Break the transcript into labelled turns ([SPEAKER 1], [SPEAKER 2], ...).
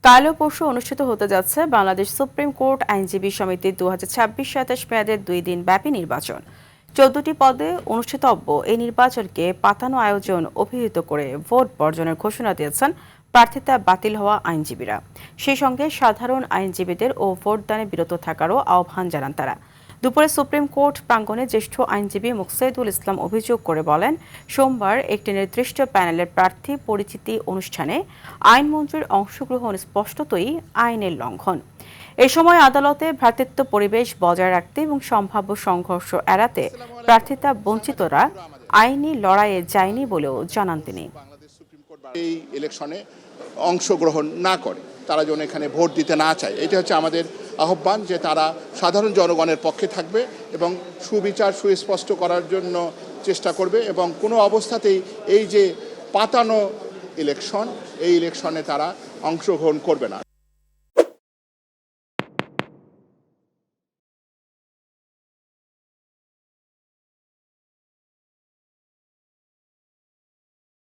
[SPEAKER 1] কাল ও পরশু অনুষ্ঠিত হতে যাচ্ছে বাংলাদেশ সুপ্রিম কোর্ট আইনজীবী সমিতির 2026-27 মেয়াদের 2 দিন ব্যাপী নির্বাচন। 14টি পদে অনুষ্ঠিতব্য এই নির্বাচনকে পাতানো আয়োজন অভিহিত করে ভোট বর্জনের ঘোষণা দিয়েছেন প্রার্থিতা বাতিল হওয়া আইনজীবীরা। সেই সঙ্গে সাধারণ আইনজীবীদের ও ভোটদানে বিরত থাকারও আহ্বান জানান তারা। দুপুরে সুপ্রিম কোর্ট প্রাঙ্গণে জ্যেষ্ঠ আইনজীবী মুকসাইদুল ইসলাম অভিযোগ করে বলেন, সোমবার একটি নির্দিষ্ট প্যানেলের প্রার্থী পরিচিতি অনুষ্ঠানে আইনমন্ত্রীর অংশগ্রহণ স্পষ্টতই আইনের লঙ্ঘন। এ সময় আদালতে ভ্রাতৃত্ব পরিবেশ বজায় রাখতে এবং সম্ভাব্য সংঘর্ষ এড়াতে প্রার্থিতা বঞ্চিতরা আইনি লড়াইয়ে যায়নি বলেও জানান তিনি।
[SPEAKER 2] এই ইলেকশনে অংশগ্রহণ না করে, তারা যেন এখানে ভোট দিতে না চায়, এটা হচ্ছে আমাদের আহ্বান যে তারা সাধারণ জনগণের পক্ষে থাকবে এবং সুবিচার সুস্পষ্ট করার জন্য চেষ্টা করবে এবং কোনো অবস্থাতেই এই যে পাতানো ইলেকশন, এই ইলেকশনে তারা অংশগ্রহণ করবে না।